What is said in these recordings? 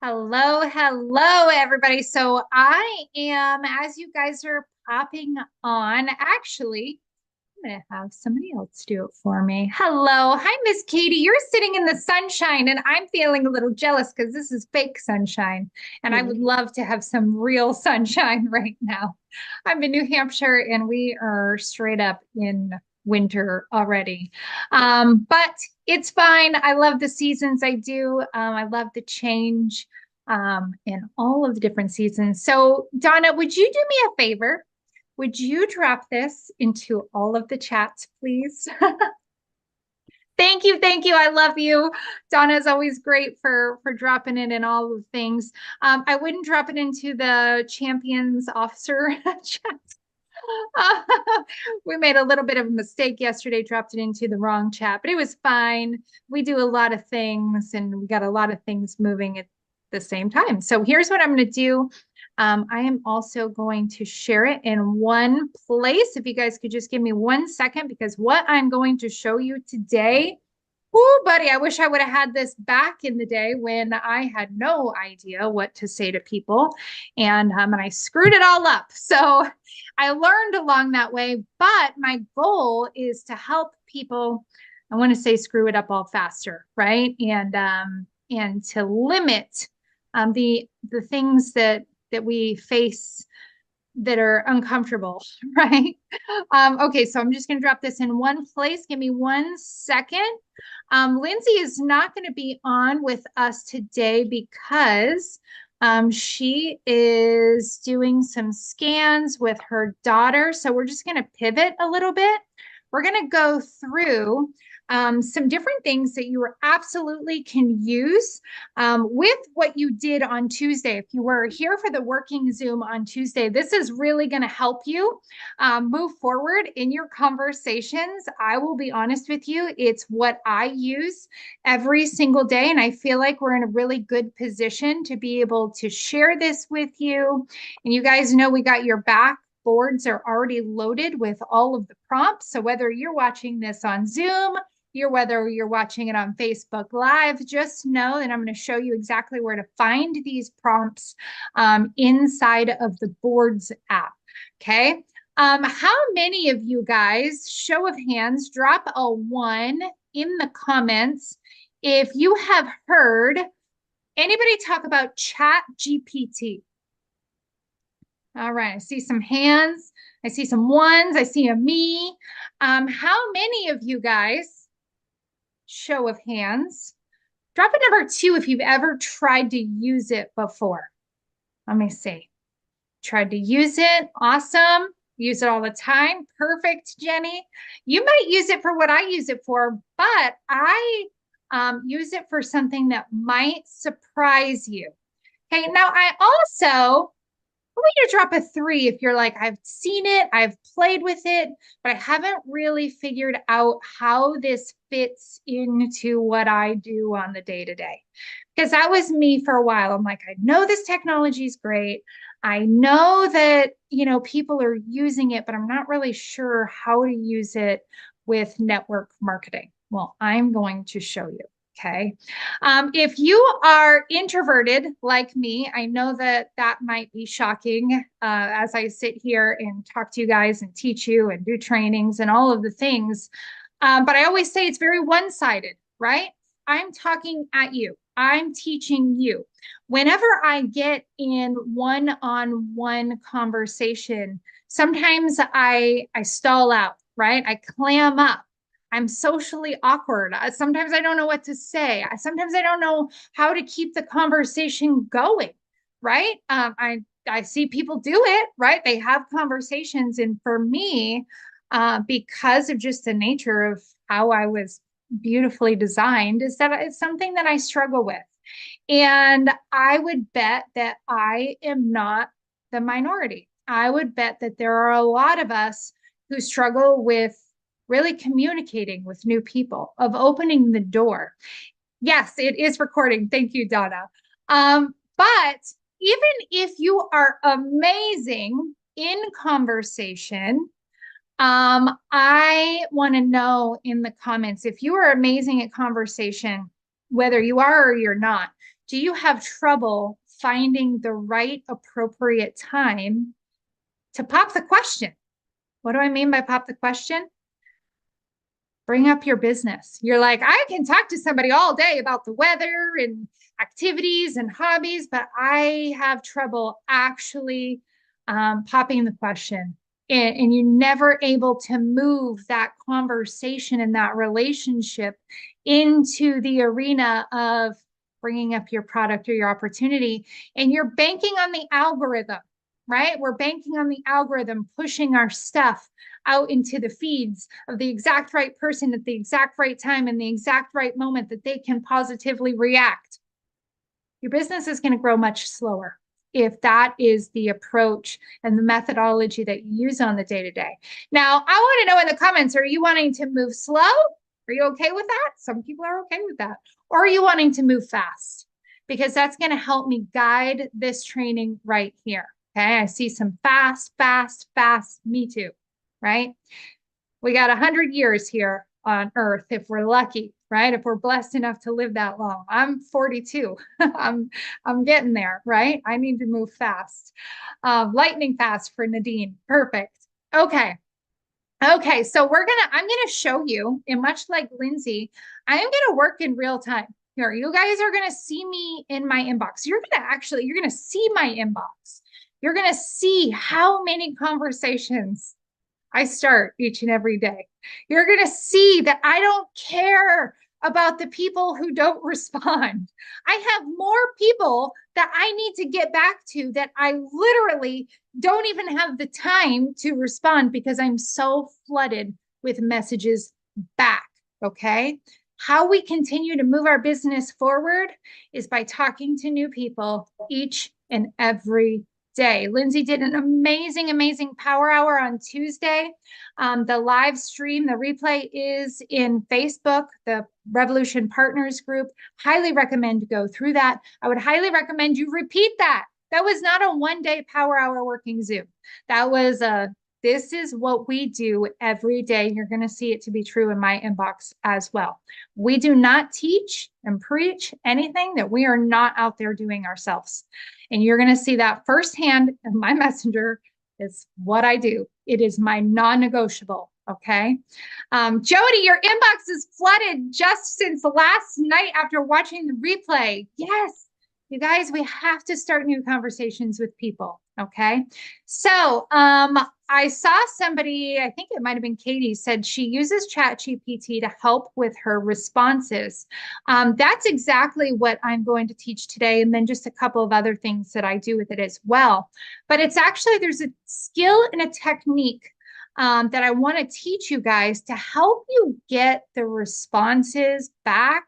Hello, hello, everybody. So I am, as you guys are popping on, actually, I'm going to have somebody else do it for me. Hello. Hi, Miss Katie. You're sitting in the sunshine, and I'm feeling a little jealous because this is fake sunshine. And I would Mhm. love to have some real sunshine right now. I'm in New Hampshire, and we are straight up in winter already. But it's fine. I love the seasons I do. I love the change in all of the different seasons. So, Donna, would you do me a favor? Would you drop this into all of the chats, please? Thank you, thank you. I love you. Donna is always great for dropping it in all of the things. I wouldn't drop it into the champions officer chat. Uh, we made a little bit of a mistake yesterday, dropped it into the wrong chat, but it was fine. We do a lot of things and we got a lot of things moving at the same time. So here's what I'm going to do. I am also going to share it in one place. If you guys could just give me 1 second, because what I'm going to show you today. Oh, buddy, I wish I would have had this back in the day when I had no idea what to say to people and I screwed it all up. So I learned along that way, but my goal is to help people. I want to say screw it up all faster, right? And to limit the things that we face that are uncomfortable, right? Okay, so I'm just going to drop this in one place. Give me 1 second. Lindsay is not going to be on with us today because she is doing some scans with her daughter. So we're just going to pivot a little bit. We're going to go through some different things that you absolutely can use with what you did on Tuesday. If you were here for the working Zoom on Tuesday, this is really going to help you move forward in your conversations. I will be honest with you, it's what I use every single day. And I feel like we're in a really good position to be able to share this with you. And you guys know we got your back. Boards are already loaded with all of the prompts. So whether you're watching this on Zoom, whether you're watching it on Facebook Live, just know that I'm going to show you exactly where to find these prompts inside of the Boards app. Okay. How many of you guys, show of hands, drop a one in the comments if you have heard anybody talk about Chat GPT? All right, I see some hands. I see some ones. I see a me. How many of you guys, show of hands, drop a number two if you've ever tried to use it before. Let me see. Tried to use it. Awesome. Use it all the time. Perfect, Jenny. You might use it for what I use it for, but I use it for something that might surprise you. Okay, now I also I want you to drop a three if you're like, I've seen it, I've played with it, but I haven't really figured out how this fits into what I do on the day to day. Because that was me for a while. I'm like, I know this technology is great. I know that, people are using it, but I'm not really sure how to use it with network marketing. Well, I'm going to show you. Okay. If you are introverted like me, I know that that might be shocking as I sit here and talk to you guys and teach you and do trainings and all of the things. But I always say it's very one sided, right? I'm talking at you, I'm teaching you. Whenever I get in one-on-one conversation, sometimes I stall out, right? I clam up. I'm socially awkward. Sometimes I don't know what to say. Sometimes I don't know how to keep the conversation going, right? I see people do it, right? They have conversations, and for me, because of just the nature of how I was beautifully designed, is that it's something that I struggle with. And I would bet that I am not the minority. I would bet that there are a lot of us who struggle with really communicating with new people, of opening the door. Yes, it is recording. Thank you, Donna. But even if you are amazing in conversation, I want to know in the comments if you are amazing at conversation, whether you are or you're not. do you have trouble finding the right appropriate time to pop the question? What do I mean by pop the question? Bring up your business. You're like, I can talk to somebody all day about the weather and activities and hobbies, but I have trouble actually popping the question. And you're never able to move that conversation and that relationship into the arena of bringing up your product or your opportunity. And you're banking on the algorithm, right? We're banking on the algorithm pushing our stuff out into the feeds of the exact right person at the exact right time and the exact right moment that they can positively react. Your business is going to grow much slower if that is the approach and the methodology that you use on the day-to-day. Now, I want to know in the comments, are you wanting to move slow? Are you okay with that? Some people are okay with that. Or are you wanting to move fast? Because that's going to help me guide this training right here. Okay, I see some fast, me too, right? We got 100 years here on Earth if we're lucky, right? If we're blessed enough to live that long. I'm 42. I'm getting there, right? I need to move fast. Lightning fast for Nadine. Perfect. Okay. Okay, so I'm gonna show you, and much like Lindsay, I am gonna work in real time. Here, you guys are gonna see me in my inbox. You're gonna see my inbox. You're gonna see how many conversations I start each and every day. You're going to see that I don't care about the people who don't respond. I have more people that I need to get back to that I literally don't even have the time to respond because I'm so flooded with messages back. Okay. How we continue to move our business forward is by talking to new people each and every day. Lindsay did an amazing power hour on Tuesday. The live stream, the replay is in Facebook, the Revolution Partners group. Highly recommend to go through that. I would highly recommend you repeat that. That was not a one-day power hour working Zoom. That was this is what we do every day. You're going to see it to be true in my inbox as well. We do not teach and preach anything that we are not out there doing ourselves. And you're going to see that firsthand in my messenger is what I do. It is my non-negotiable. Okay. Jody, your inbox is flooded just since last night after watching the replay. Yes. You guys, we have to start new conversations with people. Okay. So I saw somebody, I think it might have been Katie, said she uses ChatGPT to help with her responses. That's exactly what I'm going to teach today. And then just a couple of other things that I do with it as well. But it's actually, there's a skill and a technique that I want to teach you guys to help you get the responses back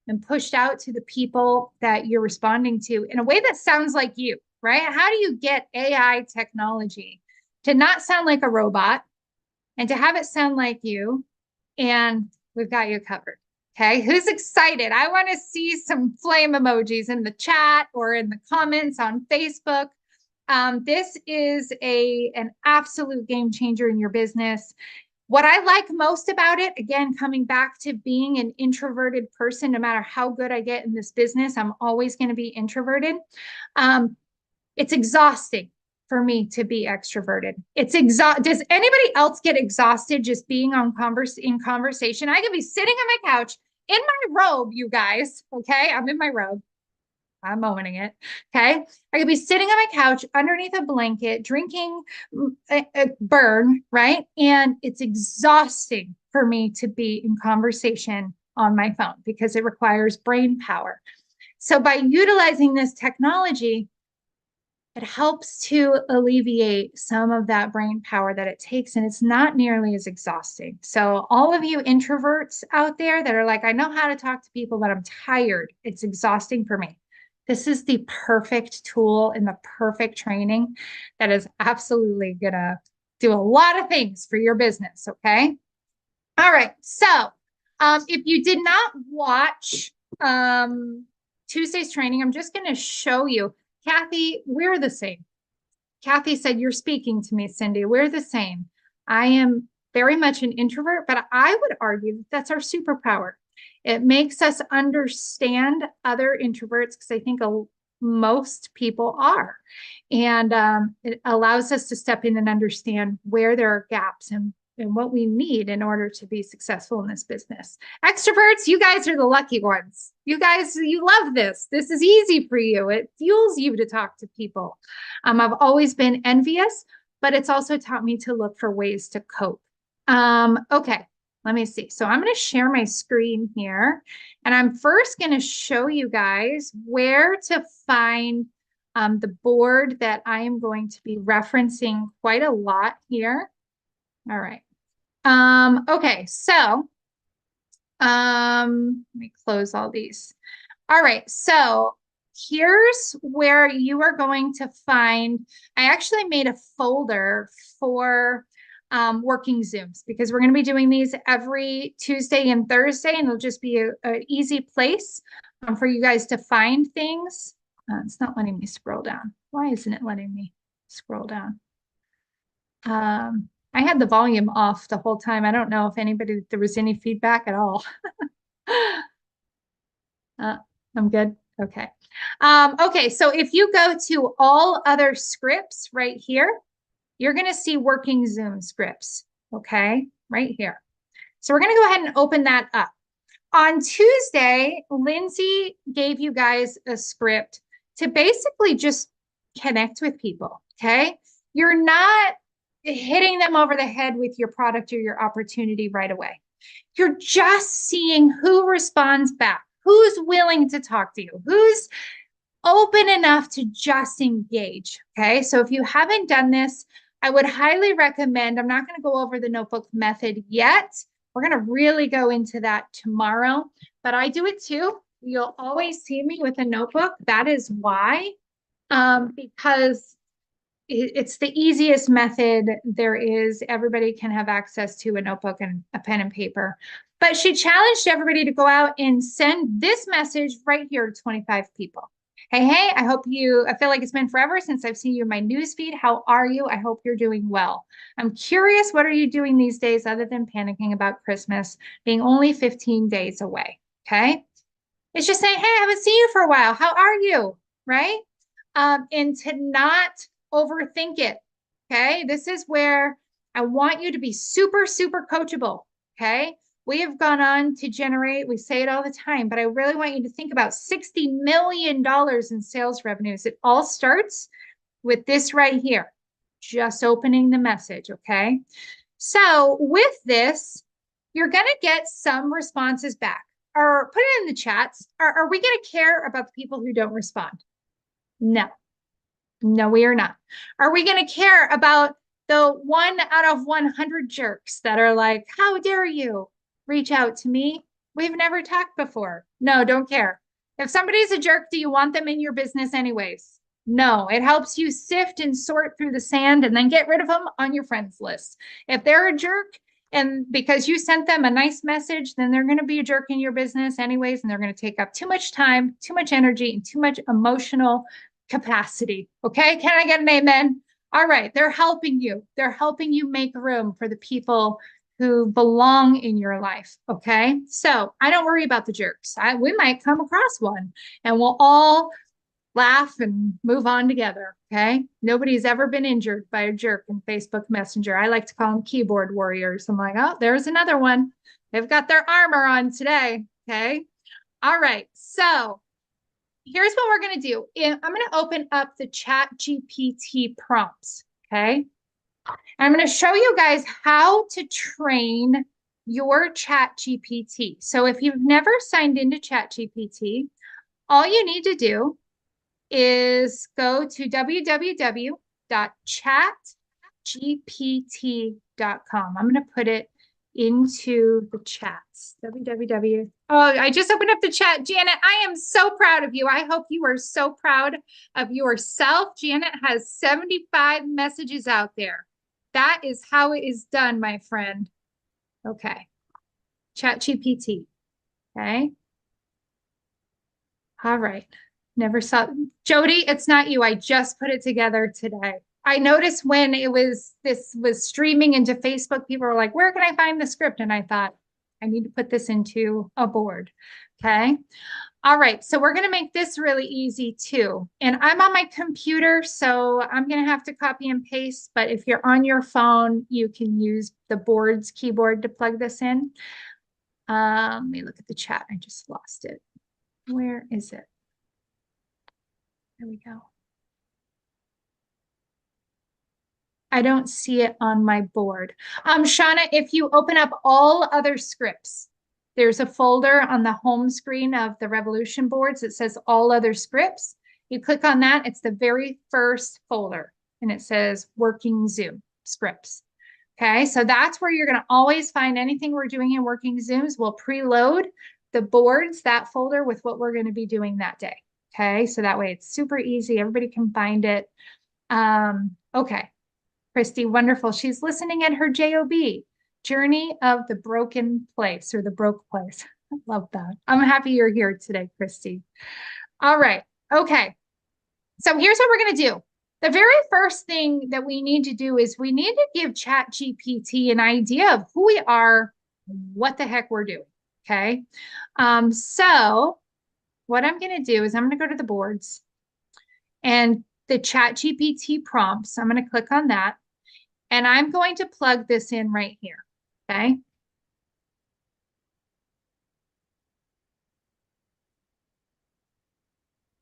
and pushed out to the people that you're responding to in a way that sounds like you, right? How do you get AI technology to not sound like a robot and to have it sound like you? And we've got you covered. Okay, who's excited? I want to see some flame emojis in the chat or in the comments on Facebook. This is an absolute game changer in your business. What I like most about it, again, coming back to being an introverted person, no matter how good I get in this business, I'm always going to be introverted. It's exhausting for me to be extroverted. Does anybody else get exhausted just being in conversation? I could be sitting on my couch in my robe, you guys. Okay, I'm in my robe. I'm owning it. Okay. I could be sitting on my couch underneath a blanket, drinking a burn, right? And it's exhausting for me to be in conversation on my phone because it requires brain power. So by utilizing this technology, it helps to alleviate some of that brain power that it takes, and it's not nearly as exhausting. So all of you introverts out there that are like, I know how to talk to people, but I'm tired. It's exhausting for me. This is the perfect tool and the perfect training that is absolutely going to do a lot of things for your business. Okay. All right. So if you did not watch Tuesday's training, I'm just going to show you. Kathy, we're the same. Kathy said, you're speaking to me, Cindy. We're the same. I am very much an introvert, but I would argue that that's our superpower. It makes us understand other introverts because I think most people are. And it allows us to step in and understand where there are gaps and what we need in order to be successful in this business. Extroverts, you guys are the lucky ones. You guys, you love this. This is easy for you. It fuels you to talk to people. I've always been envious, but it's also taught me to look for ways to cope. Okay, let me see. So I'm going to share my screen here, and I'm first going to show you guys where to find the board that I am going to be referencing quite a lot here. All right. Okay, so let me close all these. All right, so here's where you are going to find, I actually made a folder for working Zooms because we're going to be doing these every Tuesday and Thursday, and it'll just be an easy place for you guys to find things. It's not letting me scroll down. Why isn't it letting me scroll down? I had the volume off the whole time. I don't know if there was any feedback at all. I'm good. Okay. Okay, so if you go to all other scripts right here, you're going to see working Zoom scripts. Okay, right here. So we're going to go ahead and open that up. On Tuesday, Lindsay gave you guys a script to basically just connect with people. Okay. You're not hitting them over the head with your product or your opportunity right away. You're just seeing who responds back, who's willing to talk to you, who's open enough to just engage. Okay. So if you haven't done this, I would highly recommend, I'm not going to go over the notebook method yet. We're going to really go into that tomorrow, but I do it too. You'll always see me with a notebook. That is why, because it's the easiest method there is. Everybody can have access to a notebook and a pen and paper. But she challenged everybody to go out and send this message right here to 25 people. Hey, I feel like it's been forever since I've seen you in my newsfeed. How are you? I hope you're doing well. I'm curious, what are you doing these days other than panicking about Christmas being only 15 days away? Okay. It's just saying, hey, I haven't seen you for a while. How are you? Right. And to not overthink it. Okay. This is where I want you to be super, super coachable. Okay. We have gone on to generate, we say it all the time, but I really want you to think about $60 million in sales revenues. It all starts with this right here, just opening the message. Okay. So with this, you're going to get some responses back, or put it in the chats. Are we going to care about the people who don't respond? No. No, we are not. Are we going to care about the 1 out of 100 jerks that are like, how dare you reach out to me? We've never talked before. No, don't care. If somebody's a jerk, do you want them in your business anyways? No, it helps you sift and sort through the sand and then get rid of them on your friends list. If they're a jerk and because you sent them a nice message, then they're going to be a jerk in your business anyways, and they're going to take up too much time, too much energy, and too much emotional capacity. Okay. Can I get an amen? All right. They're helping you. They're helping you make room for the people who belong in your life. Okay. So I don't worry about the jerks. We might come across one and we'll all laugh and move on together. Okay. Nobody's ever been injured by a jerk in Facebook Messenger. I like to call them keyboard warriors. I'm like, oh, there's another one. They've got their armor on today. Okay. All right. So here's what we're going to do. I'm going to open up the ChatGPT prompts. Okay. And I'm going to show you guys how to train your ChatGPT. So if you've never signed into ChatGPT, all you need to do is go to www.chatgpt.com. I'm going to put it into the chats. www. Oh, I just opened up the chat. Janet, I am so proud of you. I hope you are so proud of yourself. Janet has 75 messages out there. That is how it is done, my friend. Okay. ChatGPT. Okay. All right. Never saw Jody, it's not you. I just put it together today. I noticed when this was streaming into Facebook, people were like, where can I find the script? And I thought, I need to put this into a board. Okay. All right, so we're going to make this really easy too. And I'm on my computer, so I'm going to have to copy and paste. But if you're on your phone, you can use the board's keyboard to plug this in. Let me look at the chat. I just lost it. Where is it? There we go. I don't see it on my board. Shauna, if you open up all other scripts, there's a folder on the home screen of the Revolution boards. It says all other scripts. You click on that. It's the very first folder and it says working Zoom scripts. Okay, so that's where you're going to always find anything we're doing in working Zooms. We'll preload the boards, that folder with what we're going to be doing that day. Okay, so that way it's super easy. Everybody can find it. Okay. Christy, wonderful. She's listening at her JOB, Journey of the Broken Place or the Broke Place. I love that. I'm happy you're here today, Christy. All right. Okay. So here's what we're going to do. The very first thing that we need to do is we need to give ChatGPT an idea of who we are, what the heck we're doing. Okay. So what I'm going to do is I'm going to go to the boards and the ChatGPT prompts. I'm going to click on that. And I'm going to plug this in right here, okay?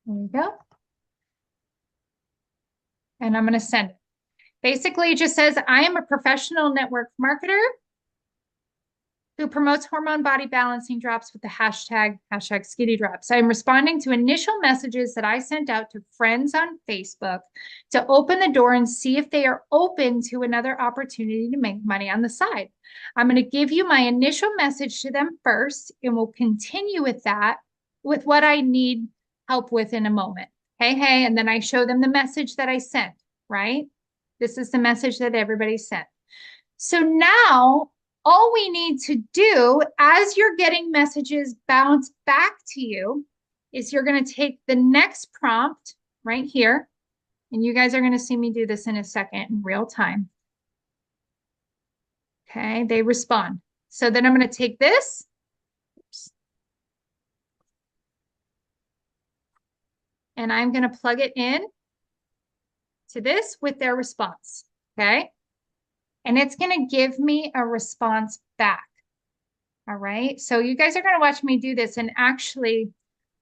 There we go. And I'm going to send it. Basically, it just says, I am a professional network marketer who promotes hormone body balancing drops with the hashtag skinny drops. I'm responding to initial messages that I sent out to friends on Facebook to open the door and see if they are open to another opportunity to make money on the side. I'm going to give you my initial message to them first, and we'll continue with that with what I need help with in a moment. Hey, and then I show them the message that I sent, right? This is the message that everybody sent. So now all we need to do as you're getting messages bounce back to you is you're going to take the next prompt right here. And you guys are going to see me do this in a second in real time. Okay, they respond. So then I'm going to take this. Oops, and I'm going to plug it in to this with their response. Okay. And it's going to give me a response back. All right. So you guys are going to watch me do this. And actually,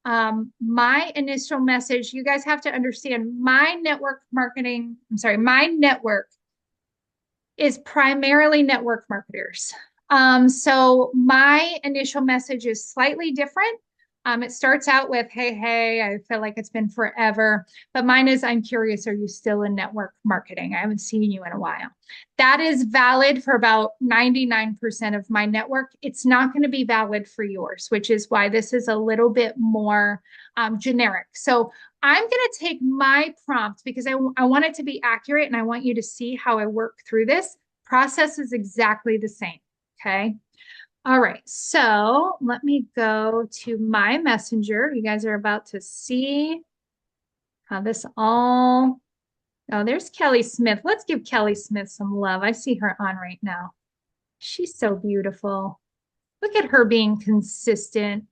my initial message, you guys have to understand my network marketing. I'm sorry, my network is primarily network marketers. So my initial message is slightly different. It starts out with, hey, I feel like it's been forever. But mine is, I'm curious, are you still in network marketing? I haven't seen you in a while. That is valid for about 99% of my network. It's not going to be valid for yours, which is why this is a little bit more generic. So I'm going to take my prompt because I want it to be accurate and I want you to see how I work through this. Process is exactly the same. Okay. All right, so let me go to my messenger. You guys are about to see how this all, oh, there's Kelly Smith. Let's give Kelly Smith some love. I see her on right now. She's so beautiful. Look at her being consistent.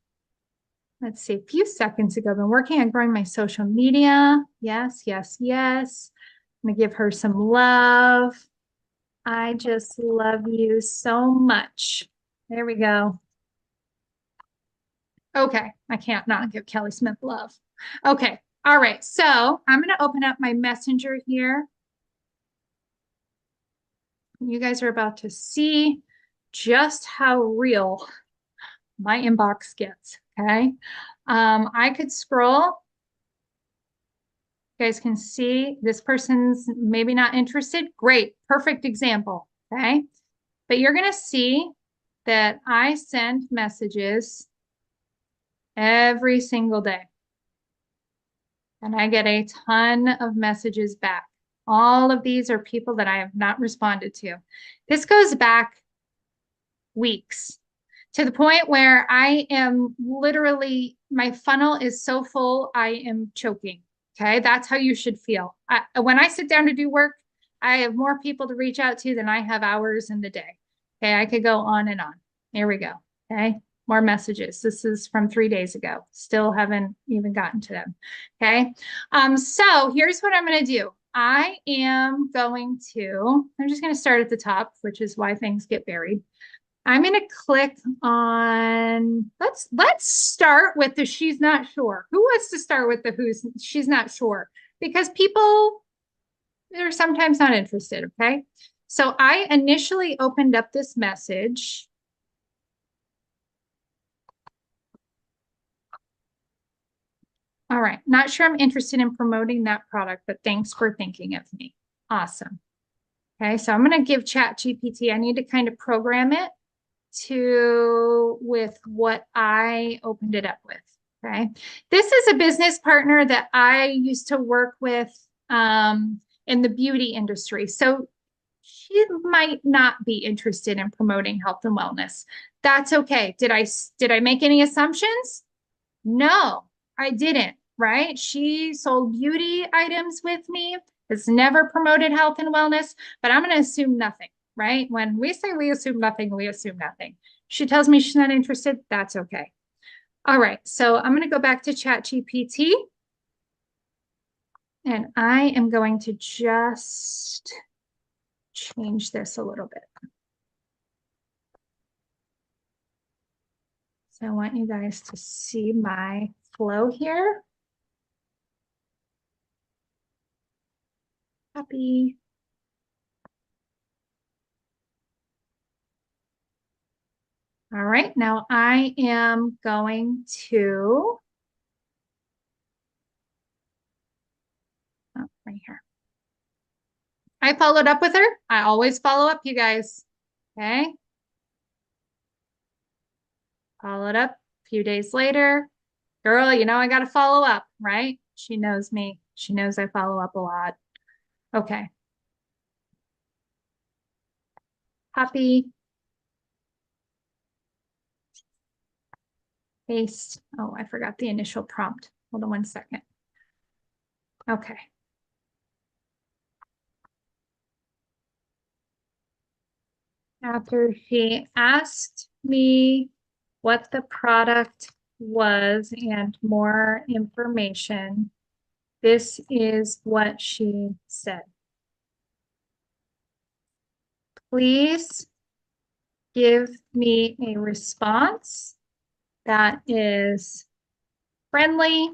Let's see, a few seconds ago, I've been working on growing my social media. Yes. I'm gonna give her some love. I just love you so much. There we go. Okay, I can't not give Kelly Smith love. Okay, all right. So I'm going to open up my messenger here. You guys are about to see just how real my inbox gets, okay? I could scroll. You guys can see this person's maybe not interested. Great, perfect example, okay? But you're going to see that I send messages every single day. And I get a ton of messages back. All of these are people that I have not responded to. This goes back weeks to the point where I am literally, my funnel is so full, I am choking. Okay, that's how you should feel. When I sit down to do work, I have more people to reach out to than I have hours in the day. Okay, I could go on and on. There we go. Okay. More messages. This is from 3 days ago. Still haven't even gotten to them. Okay. So here's what I'm going to do. I'm just going to start at the top, which is why things get buried. I'm going to click on, let's start with the she's not sure. Who wants to start with the she's not sure? Because people, they're sometimes not interested. Okay. So I initially opened up this message. All right. Not sure I'm interested in promoting that product, but thanks for thinking of me. Awesome. Okay. So I'm going to give ChatGPT, I need to kind of program it with what I opened it up with. Okay. This is a business partner that I used to work with in the beauty industry. So she might not be interested in promoting health and wellness. That's okay. Did I make any assumptions? No, I didn't, right? She sold beauty items with me, has never promoted health and wellness, but I'm going to assume nothing, right? When we say we assume nothing, we assume nothing. She tells me she's not interested, that's okay. All right, so I'm going to go back to ChatGPT, and I am going to just change this a little bit. So I want you guys to see my flow here. Copy. All right, now I am going to, right here. I followed up with her. I always follow up, you guys. Okay. Followed up a few days later. Girl, you know, I got to follow up, right? She knows me. She knows I follow up a lot. Okay. Copy. Paste. Oh, I forgot the initial prompt. Hold on 1 second. Okay. After she asked me what the product was and more information, this is what she said. Please give me a response that is friendly,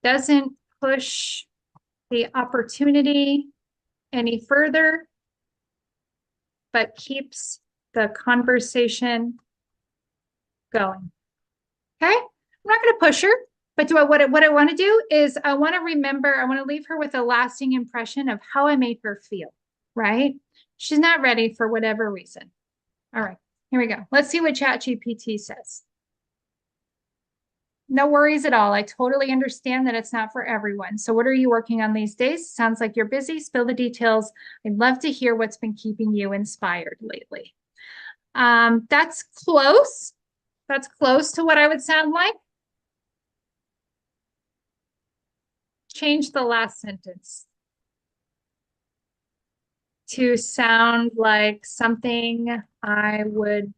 doesn't push the opportunity any further, but keeps the conversation going. Okay, I'm not going to push her, but what I want to do is I want to leave her with a lasting impression of how I made her feel, right? She's not ready for whatever reason. All right, here we go. Let's see what ChatGPT says. No worries at all. I totally understand that it's not for everyone. So what are you working on these days? Sounds like you're busy. Spill the details. I'd love to hear what's been keeping you inspired lately. That's close. That's close to what I would sound like. Change the last sentence to sound like something I would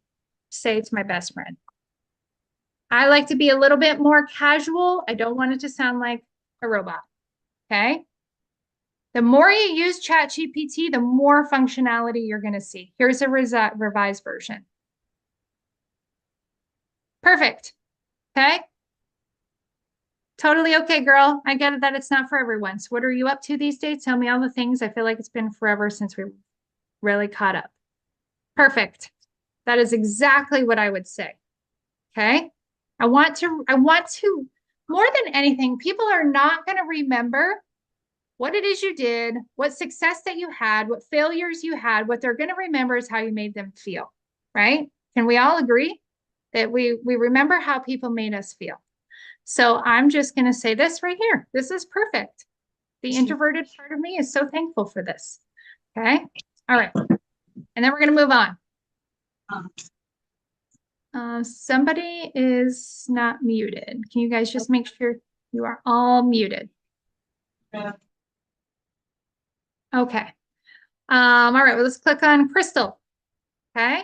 say to my best friend. I like to be a little bit more casual. I don't want it to sound like a robot. Okay. The more you use ChatGPT, the more functionality you're going to see. Here's a revised version. Perfect. Okay. Totally okay, girl. I get it that it's not for everyone. So what are you up to these days? Tell me all the things. I feel like it's been forever since we really caught up. Perfect. That is exactly what I would say. Okay. I want to, more than anything, people are not going to remember what it is you did, what success that you had, what failures you had. What they're going to remember is how you made them feel, right? Can we all agree that we remember how people made us feel? So I'm just going to say this right here. This is perfect. The introverted part of me is so thankful for this. Okay. All right. And then we're going to move on. Somebody is not muted. Can you guys just make sure you are all muted? Okay. All right, well, let's click on Crystal. Okay.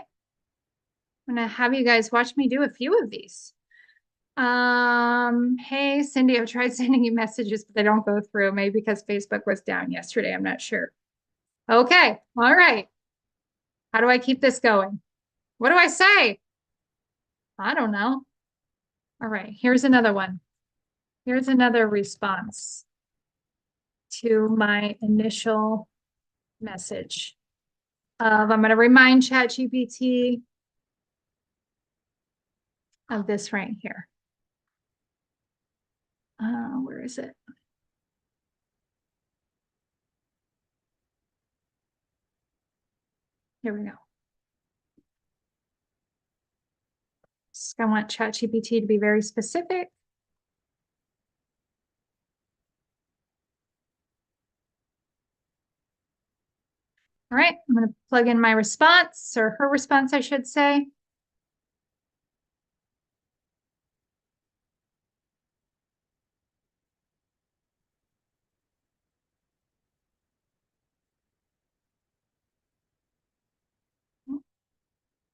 I'm gonna have you guys watch me do a few of these. Hey, Cindy, I've tried sending you messages, but they don't go through. Maybe because Facebook was down yesterday. I'm not sure. Okay. All right. How do I keep this going? What do I say? I don't know. All right. Here's another one. Here's another response to my initial message of I'm going to remind ChatGPT of this right here. Where is it? Here we go. So I want ChatGPT to be very specific. All right, I'm going to plug in my response, or her response, I should say.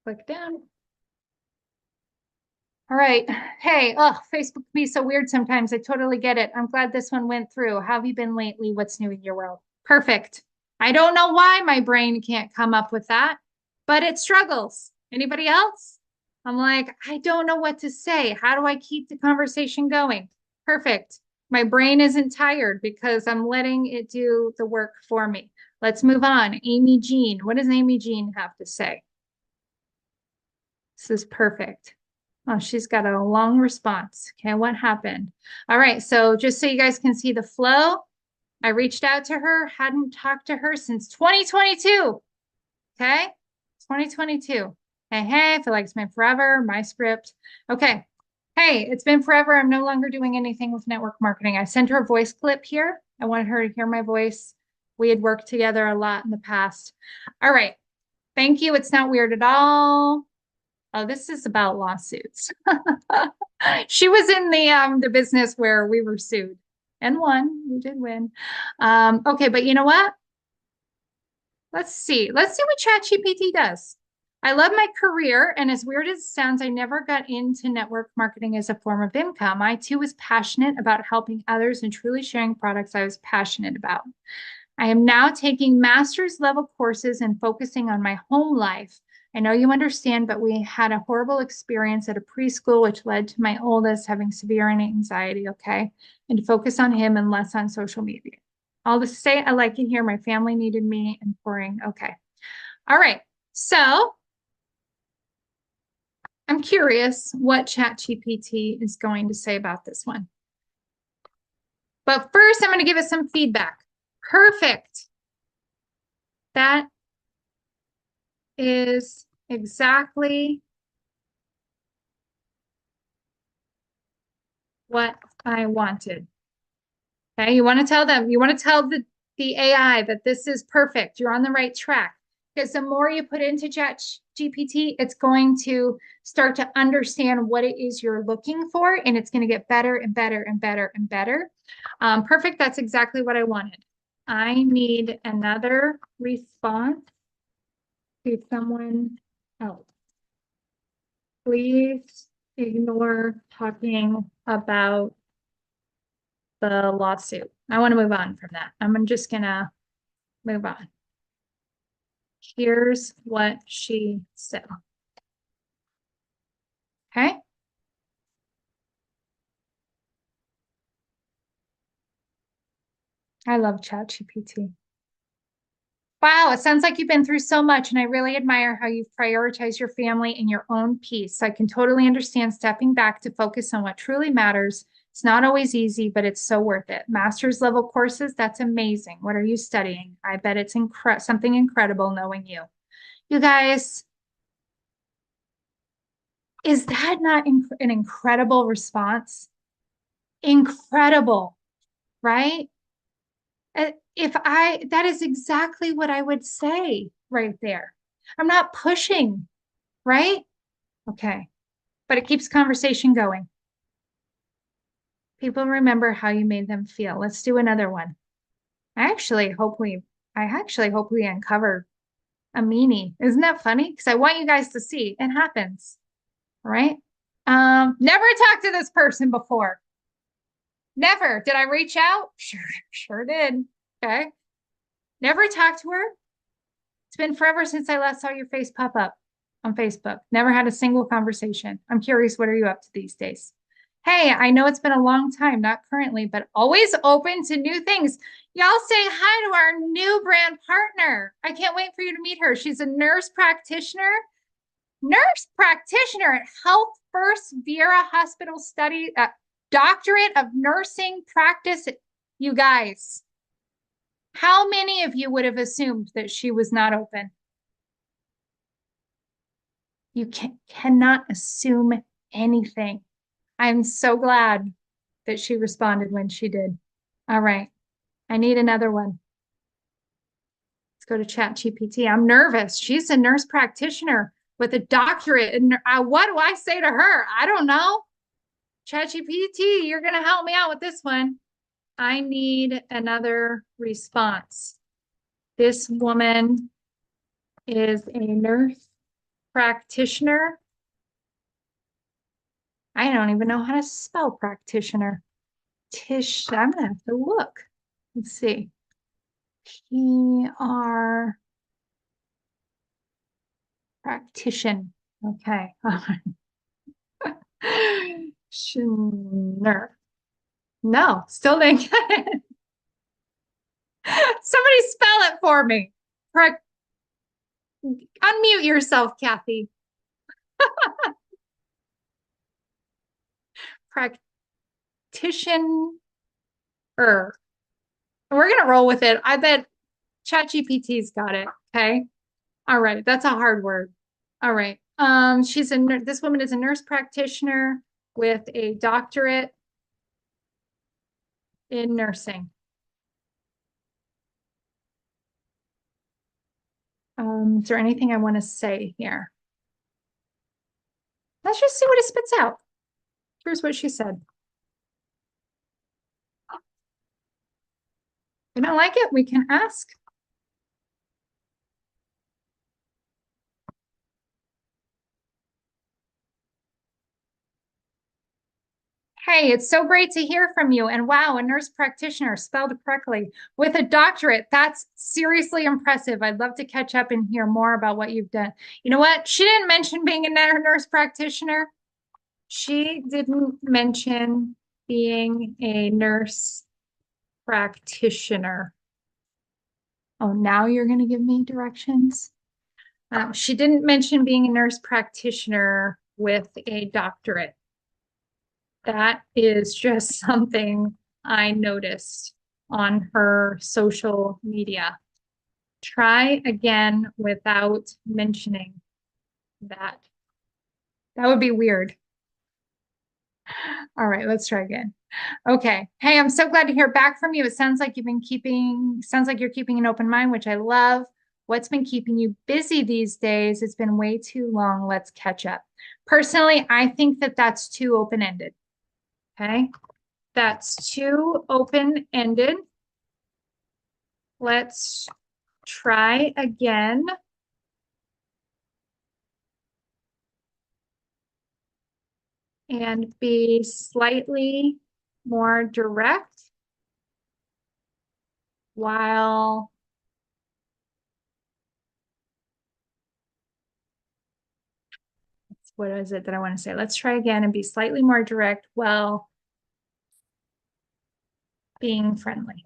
Click down. All right. Hey, oh, Facebook can be so weird sometimes. I totally get it. I'm glad this one went through. How have you been lately? What's new in your world? Perfect. I don't know why my brain can't come up with that, but it struggles. Anybody else? I'm like, I don't know what to say. How do I keep the conversation going? Perfect. My brain isn't tired because I'm letting it do the work for me. Let's move on. Amy Jean. What does Amy Jean have to say? This is perfect. Oh, she's got a long response. Okay, what happened? All right, so just so you guys can see the flow, I reached out to her, hadn't talked to her since 2022. Okay, 2022. Hey, I feel like it's been forever. My script. Okay. Hey, it's been forever. I'm no longer doing anything with network marketing. I sent her a voice clip here. I wanted her to hear my voice. We had worked together a lot in the past. All right. Thank you. It's not weird at all. Oh, this is about lawsuits. She was in the business where we were sued and won. We did win. Okay, but you know what? Let's see. Let's see what ChatGPT does. I love my career, and as weird as it sounds, I never got into network marketing as a form of income. I too was passionate about helping others and truly sharing products I was passionate about. I am now taking master's level courses and focusing on my home life. I know you understand, but we had a horrible experience at a preschool, which led to my oldest having severe anxiety, okay? And to focus on him and less on social media. All to say, I like it here. My family needed me and pouring. Okay. All right. So I'm curious what ChatGPT is going to say about this one. But first, I'm going to give it some feedback. Perfect. That is exactly what I wanted. Okay, you want to tell them, you want to tell the AI that this is perfect. You're on the right track. Because the more you put into ChatGPT, it's going to start to understand what it is you're looking for, and it's going to get better and better and better and better. Perfect. That's exactly what I wanted. I need another response to someone else. Please ignore talking about the lawsuit. I want to move on from that. I'm just going to move on. Here's what she said. Okay. I love ChatGPT. Wow, it sounds like you've been through so much, and I really admire how you've prioritized your family and your own peace. I can totally understand stepping back to focus on what truly matters. It's not always easy, but it's so worth it. Master's level courses, that's amazing. What are you studying? I bet it's something incredible knowing you. You guys, is that not an incredible response? Incredible, right? That is exactly what I would say right there. I'm not pushing, right? Okay. But it keeps conversation going. People remember how you made them feel. Let's do another one. I actually hope I actually hope we uncover a meanie. Isn't that funny? Because I want you guys to see it happens. All right. Never talked to this person before. Never. Did I reach out? Sure did. Okay. Never talked to her. It's been forever since I last saw your face pop up on Facebook. Never had a single conversation. I'm curious, what are you up to these days? Hey, I know it's been a long time, not currently, but always open to new things. Y'all say hi to our new brand partner. I can't wait for you to meet her. She's a nurse practitioner at Health First Viera Hospital Study, doctorate of nursing practice. You guys, how many of you would have assumed that she was not open? You cannot assume anything. I'm so glad that she responded when she did. All right. I need another one. Let's go to ChatGPT. I'm nervous. She's a nurse practitioner with a doctorate. And what do I say to her? I don't know. ChatGPT, you're going to help me out with this one. I need another response. This woman is a nurse practitioner. I don't even know how to spell practitioner. I'm gonna have to look. Let's see. PR practitioner. Okay. Shiner. No, still didn't get it. Somebody spell it for me. Unmute yourself, Kathy. Practitioner. We're gonna roll with it. I bet ChatGPT's got it. Okay. All right. That's a hard word. All right. This woman is a nurse practitioner with a doctorate in nursing. Is there anything I want to say here? Let's just see what it spits out. Here's what she said. If you don't like it, we can ask. Hey, it's so great to hear from you. And wow, a nurse practitioner spelled correctly with a doctorate. That's seriously impressive. I'd love to catch up and hear more about what you've done. You know what? She didn't mention being a nurse practitioner. She didn't mention being a nurse practitioner. Oh, now you're going to give me directions? She didn't mention being a nurse practitioner with a doctorate. That is just something I noticed on her social media. Try again without mentioning that. That would be weird. All right, let's try again. Okay. Hey, I'm so glad to hear back from you. It sounds like sounds like you're keeping an open mind, which I love. What's been keeping you busy these days? It's been way too long. Let's catch up. Personally, I think that that's too open-ended. Okay. That's too open-ended. Let's try again. And be slightly more direct while what is it that I want to say? Let's try again and be slightly more direct while being friendly.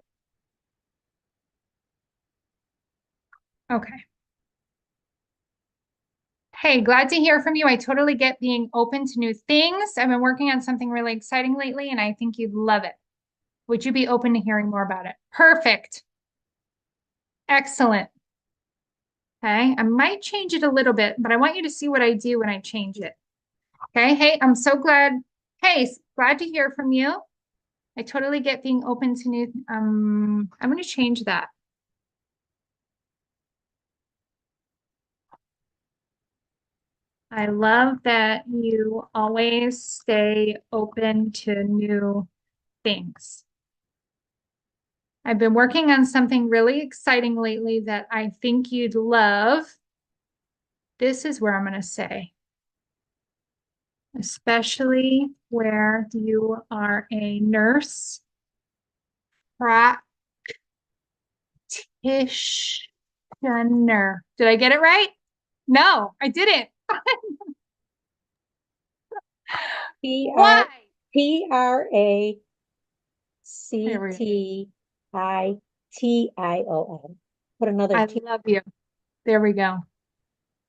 Okay. Hey, glad to hear from you. I totally get being open to new things. I've been working on something really exciting lately, and I think you'd love it. Would you be open to hearing more about it? Perfect. Excellent. Okay. I might change it a little bit, but I want you to see what I do when I change it. Okay. Hey, I'm so glad. Hey, glad to hear from you. I totally get being open to new. I'm going to change that. I love that you always stay open to new things. I've been working on something really exciting lately that I think you'd love. This is where I'm going to say, especially where you are a nurse practitioner. Did I get it right? No, I didn't. P Why? R P R A There C we go. T I T I O N. Put another I T. love you. There we go.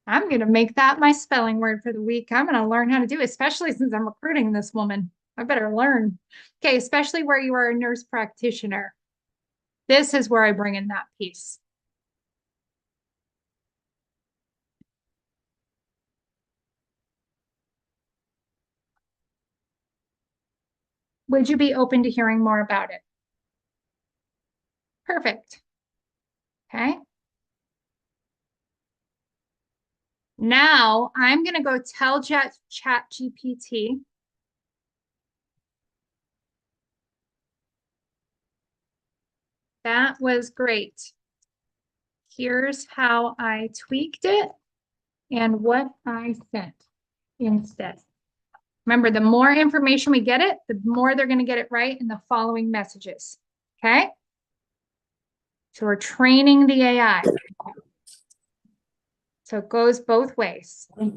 I'm going to make that my spelling word for the week. I'm going to learn how to do it, especially since I'm recruiting this woman. I better learn. Okay, especially where you are a nurse practitioner. This is where I bring in that piece. Would you be open to hearing more about it? Perfect. Okay. Now I'm going to go tell ChatGPT that was great. Here's how I tweaked it and what I sent instead. Remember, the more information we get it, the more they're going to get it right in the following messages. Okay. So we're training the AI. So it goes both ways. All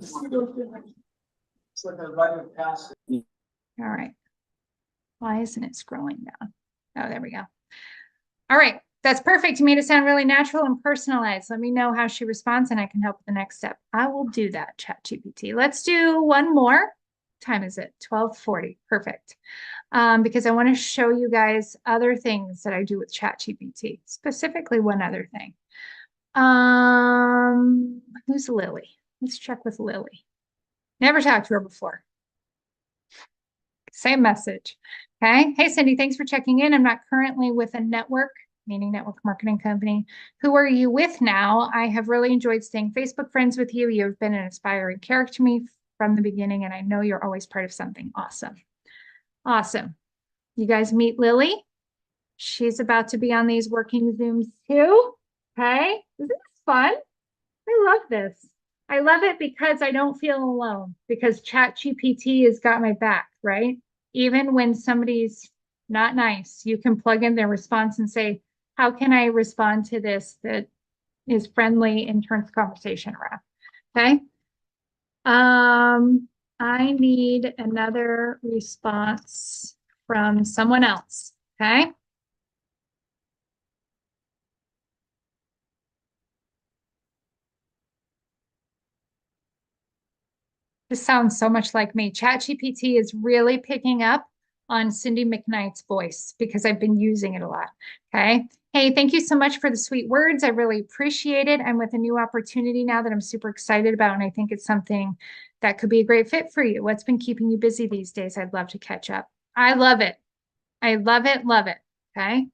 right. Why isn't it scrolling down? Oh, there we go. All right. That's perfect. You made it sound really natural and personalized. Let me know how she responds and I can help with the next step. I will do that, ChatGPT. Let's do one more. What time is it? 12:40. Perfect. Because I want to show you guys other things that I do with ChatGPT, specifically one other thing. Who's Lily? Let's check with Lily. Never talked to her before. Same message. Okay. Hey, Cindy, thanks for checking in. I'm not currently with a network, meaning network marketing company. Who are you with now? I have really enjoyed staying Facebook friends with you. You've been an inspiring character to me from the beginning, and I know you're always part of something awesome. Awesome. You guys meet Lily. She's about to be on these working Zooms too. Okay. Isn't this fun? I love this. I love it because I don't feel alone because ChatGPT has got my back, right? Even when somebody's not nice, you can plug in their response and say, how can I respond to this that is friendly and turns the conversation around? Okay. I need another response from someone else. Okay. This sounds so much like me. ChatGPT is really picking up on Cindy McKnight's voice because I've been using it a lot. Okay. Hey, thank you so much for the sweet words. I really appreciate it. I'm with a new opportunity now that I'm super excited about, and I think it's something that could be a great fit for you. What's been keeping you busy these days? I'd love to catch up. I love it. I love it. Love it. Okay.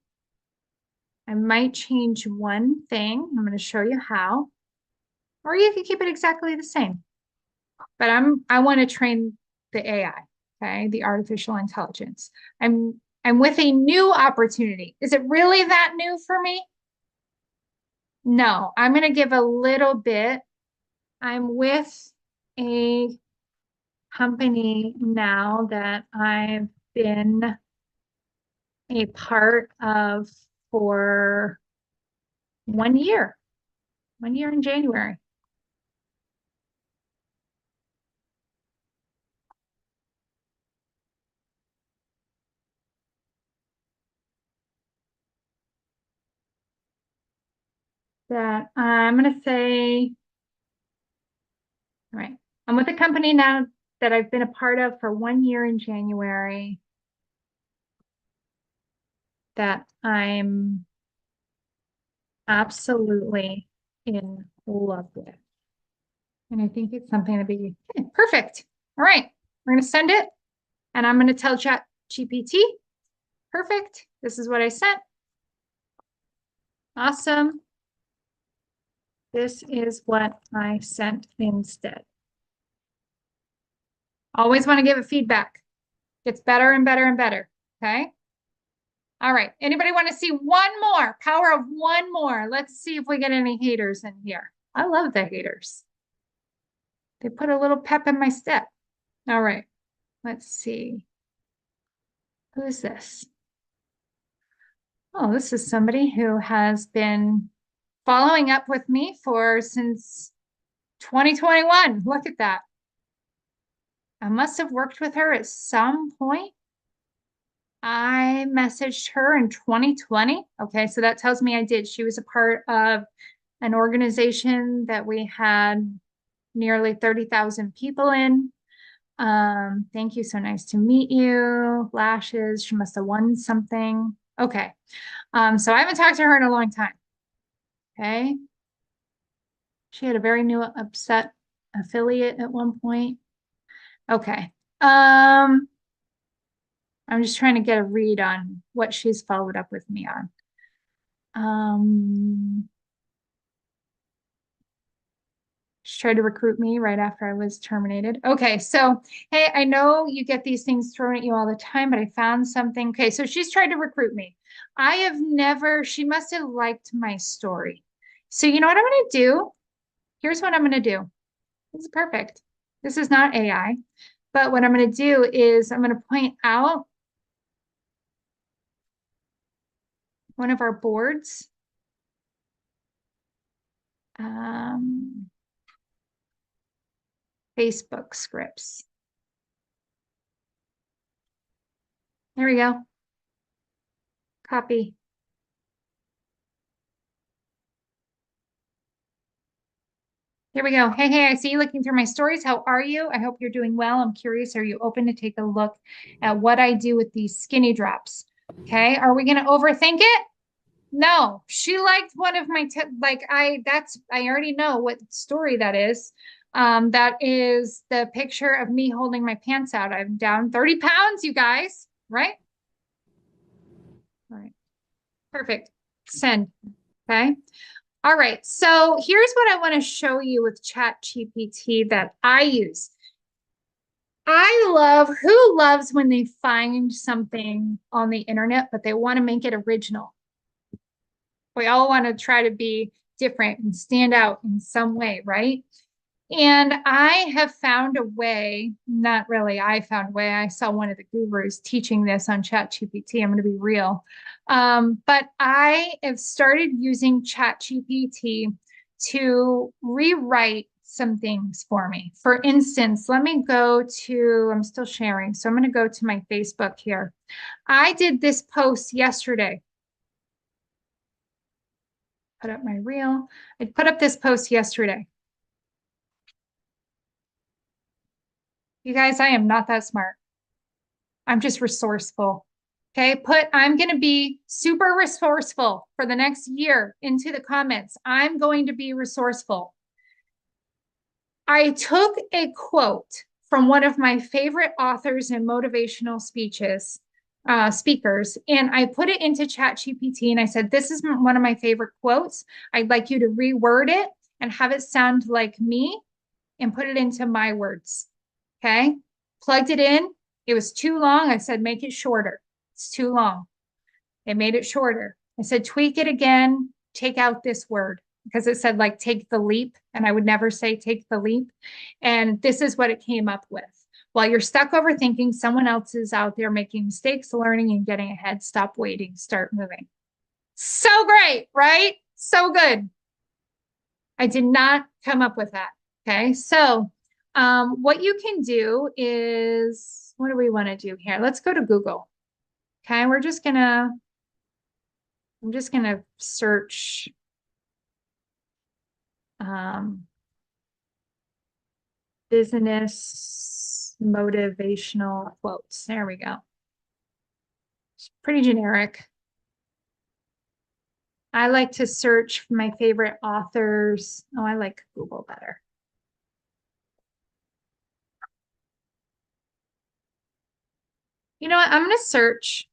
I might change one thing. I'm going to show you how, or you can keep it exactly the same. But I want to train the AI, okay, the artificial intelligence. I'm with a new opportunity. Is it really that new for me? No, I'm going to give a little bit. I'm with a company now that I've been a part of for 1 year, 1 year in January. That I'm going to say, all right, I'm with a company now that I've been a part of for 1 year in January that I'm absolutely in love with. And I think it's something to be perfect. All right, we're going to send it and I'm going to tell ChatGPT, perfect. This is what I sent. Awesome. This is what I sent instead. Always want to give it feedback. It's better and better and better. Okay. All right. Anybody want to see one more? Power of one more. Let's see if we get any haters in here. I love the haters. They put a little pep in my step. All right. Let's see. Who is this? Oh, this is somebody who has been following up with me since 2021. Look at that. I must have worked with her at some point. I messaged her in 2020. Okay, so that tells me I did. She was a part of an organization that we had nearly 30,000 people in. Thank you. So nice to meet you. Lashes. She must have won something. Okay. So I haven't talked to her in a long time. Okay. She had a very new upset affiliate at one point. Okay. I'm just trying to get a read on what she's followed up with me on. She tried to recruit me right after I was terminated. Okay, so hey, I know you get these things thrown at you all the time, but I found something. Okay, so she's tried to recruit me. I have never, she must have liked my story. So you know what I'm gonna do? Here's what I'm gonna do. This is perfect. This is not AI, but what I'm gonna do is I'm gonna point out one of our boards. Facebook scripts. There we go. Copy. Here we go. Hey, I see you looking through my stories. How are you? I hope you're doing well. I'm curious. Are you open to take a look at what I do with these skinny drops? Okay. Are we going to overthink it? No. She liked one of my, I already know what story that is. That is the picture of me holding my pants out. I'm down 30 pounds, you guys, right? All right. Perfect. Send. Okay. All right, so here's what I want to show you with ChatGPT that I use. Who loves when they find something on the internet, but they want to make it original. We all want to try to be different and stand out in some way, right? And I have found a way, not really, I found a way. I saw one of the gurus teaching this on ChatGPT. I'm going to be real. But I have started using ChatGPT to rewrite some things for me. For instance, let me go to, I'm still sharing. So I'm going to go to my Facebook here. I did this post yesterday. Put up my reel. I put up this post yesterday. You guys, I am not that smart. I'm just resourceful. Okay, I'm going to be super resourceful for the next year into the comments. I'm going to be resourceful. I took a quote from one of my favorite authors and motivational speakers, and I put it into ChatGPT and I said, this is one of my favorite quotes. I'd like you to reword it and have it sound like me and put it into my words. Okay, plugged it in. It was too long. I said, make it shorter. It's too long. It made it shorter. I said, tweak it again. Take out this word because it said like take the leap. And I would never say take the leap. And this is what it came up with. While you're stuck overthinking, someone else is out there making mistakes, learning and getting ahead. Stop waiting, start moving. So great, right? So good. I did not come up with that. Okay. So what you can do is, what do we want to do here? Let's go to Google. Okay, I'm just gonna search business motivational quotes. There we go. It's pretty generic. I like to search for my favorite authors. Oh, I like Google better. You know what? I'm going to search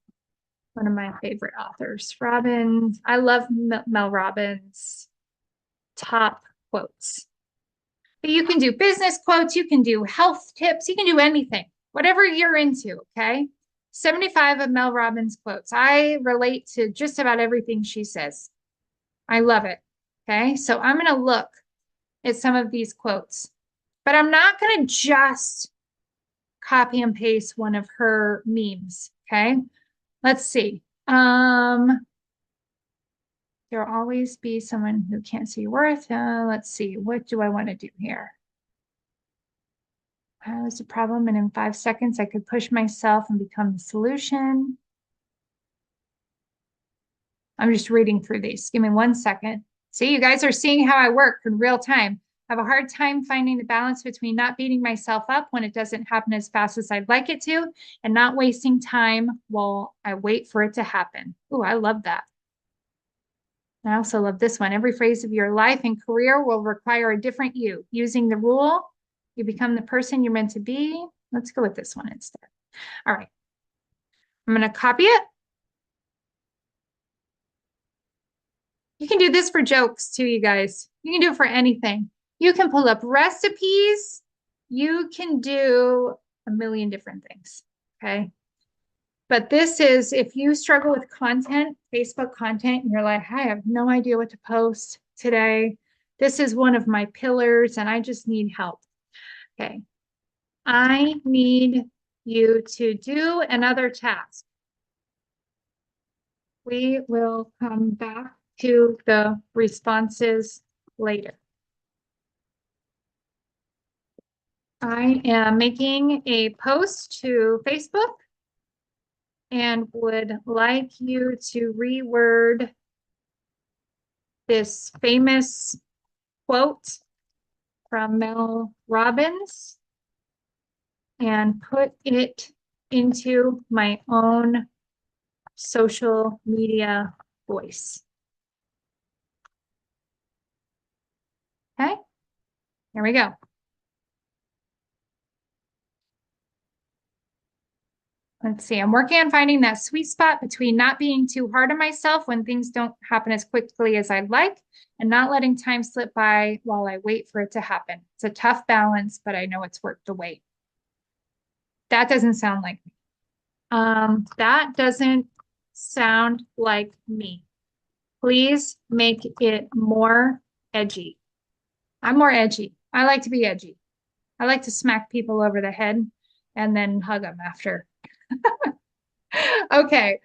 one of my favorite authors, Robbins. I love Mel Robbins' top quotes. But you can do business quotes, you can do health tips, you can do anything, whatever you're into, okay? 75 of Mel Robbins quotes. I relate to just about everything she says. I love it. Okay. So I'm going to look at some of these quotes, but I'm not going to just copy and paste one of her memes. Okay. Let's see. There'll always be someone who can't see your worth. Let's see. What do I want to do here? How is the problem? And in 5 seconds, I could push myself and become the solution. I'm just reading through these. Give me 1 second. See, you guys are seeing how I work in real time. I have a hard time finding the balance between not beating myself up when it doesn't happen as fast as I'd like it to, and not wasting time while I wait for it to happen. Ooh, I love that. I also love this one. Every phase of your life and career will require a different you. Using the rule, you become the person you're meant to be. Let's go with this one instead. All right. I'm going to copy it. You can do this for jokes too, you guys. You can do it for anything. You can pull up recipes. You can do a million different things. Okay. But this is, if you struggle with content, Facebook content, and you're like, I have no idea what to post today. This is one of my pillars and I just need help. Okay. I need you to do another task. We will come back to the responses later. I am making a post to Facebook and would like you to reword this famous quote from Mel Robbins and put it into my own social media voice. Okay, here we go. Let's see, I'm working on finding that sweet spot between not being too hard on myself when things don't happen as quickly as I'd like and not letting time slip by while I wait for it to happen. It's a tough balance, but I know it's worth the wait. That doesn't sound like me. That doesn't sound like me. Please make it more edgy. I'm more edgy. I like to be edgy. I like to smack people over the head and then hug them after. Okay.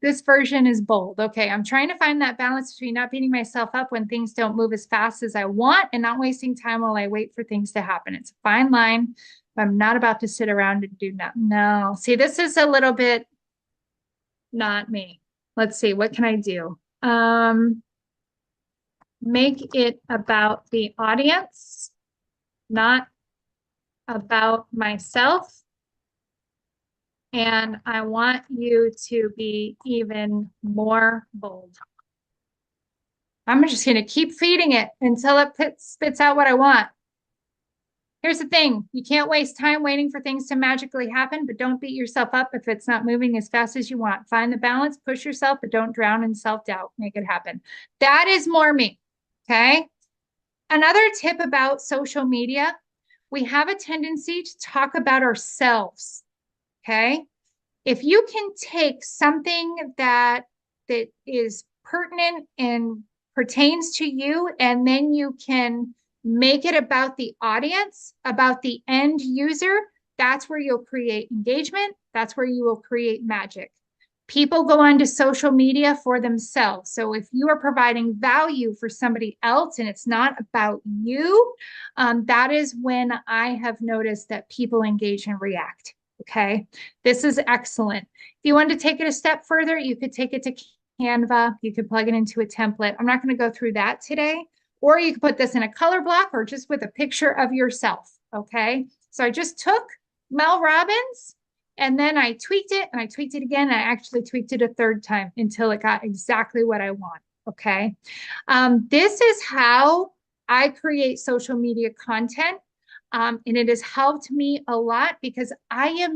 This version is bold. Okay. I'm trying to find that balance between not beating myself up when things don't move as fast as I want and not wasting time while I wait for things to happen. It's a fine line, but I'm not about to sit around and do nothing. No. See, this is a little bit not me. Let's see. What can I do? Make it about the audience, not about myself. And I want you to be even more bold. I'm just going to keep feeding it until it spits out what I want. Here's the thing. You can't waste time waiting for things to magically happen, but don't beat yourself up if it's not moving as fast as you want. Find the balance, push yourself, but don't drown in self-doubt. Make it happen. That is more me. Okay. Another tip about social media, we have a tendency to talk about ourselves. Okay. If you can take something that is pertinent and pertains to you, and then you can make it about the audience, about the end user, that's where you'll create engagement. That's where you will create magic. People go onto social media for themselves. So if you are providing value for somebody else and it's not about you, that is when I have noticed that people engage and react. Okay, this is excellent. If you want to take it a step further, you could take it to Canva. You could plug it into a template. I'm not going to go through that today. Or you could put this in a color block or just with a picture of yourself. Okay, so I just took Mel Robbins and then I tweaked it and I tweaked it again. I actually tweaked it a third time until it got exactly what I want. Okay, this is how I create social media content. And it has helped me a lot because I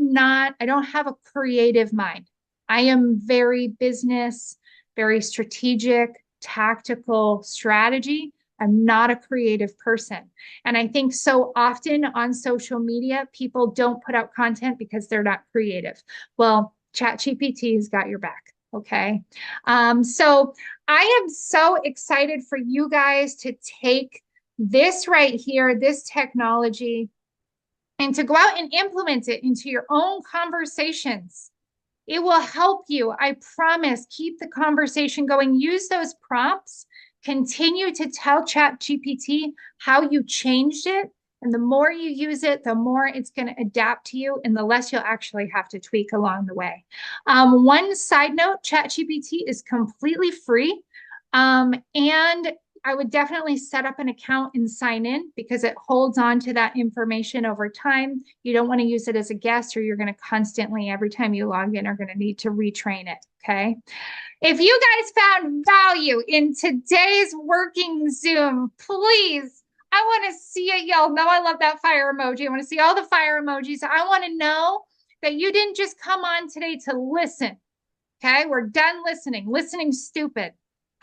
don't have a creative mind. I am very business, very strategic, tactical strategy. I'm not a creative person. And I think so often on social media, people don't put out content because they're not creative. Well, ChatGPT has got your back. Okay. So I am so excited for you guys to take this right here, this technology, and to go out and implement it into your own conversations. It will help you. I promise. Keep the conversation going. Use those prompts. Continue to tell ChatGPT how you changed it. And the more you use it, the more it's going to adapt to you and the less you'll actually have to tweak along the way. One side note, ChatGPT is completely free. And I would definitely set up an account and sign in because it holds on to that information over time. You don't want to use it as a guest or you're going to constantly, every time you log in, are going to need to retrain it. Okay. If you guys found value in today's working Zoom, please, I want to see it. Y'all know I love that fire emoji. I want to see all the fire emojis. I want to know that you didn't just come on today to listen. Okay. We're done listening. Listening's stupid.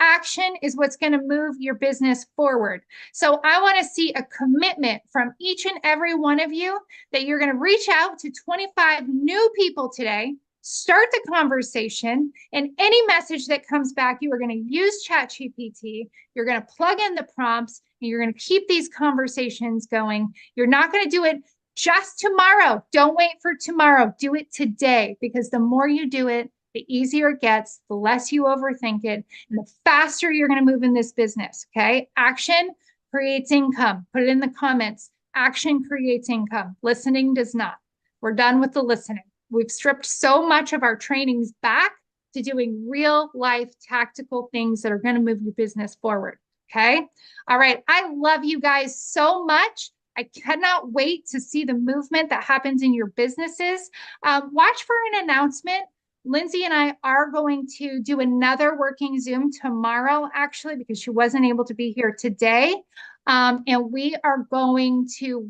Action is what's going to move your business forward. So I want to see a commitment from each and every one of you that you're going to reach out to 25 new people today, start the conversation, and any message that comes back, you are going to use ChatGPT. You're going to plug in the prompts, and you're going to keep these conversations going. You're not going to do it just tomorrow. Don't wait for tomorrow. Do it today, because the more you do it, the easier it gets, the less you overthink it, and the faster you're going to move in this business. Okay. Action creates income. Put it in the comments. Action creates income. Listening does not. We're done with the listening. We've stripped so much of our trainings back to doing real life tactical things that are going to move your business forward. Okay. All right. I love you guys so much. I cannot wait to see the movement that happens in your businesses. Watch for an announcement. Lindsay and I are going to do another working Zoom tomorrow, actually, because she wasn't able to be here today. And we are going to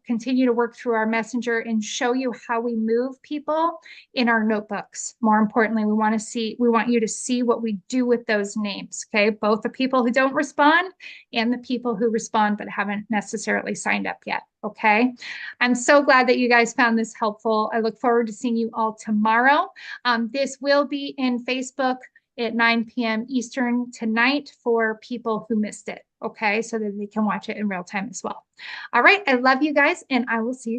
continue to work through our messenger and show you how we move people in our notebooks. More importantly, we want you to see what we do with those names. Okay. Both the people who don't respond and the people who respond, but haven't necessarily signed up yet. Okay. I'm so glad that you guys found this helpful. I look forward to seeing you all tomorrow. This will be in Facebook at 9 p.m. Eastern tonight for people who missed it. Okay. So that they can watch it in real time as well. All right. I love you guys and I will see you tomorrow.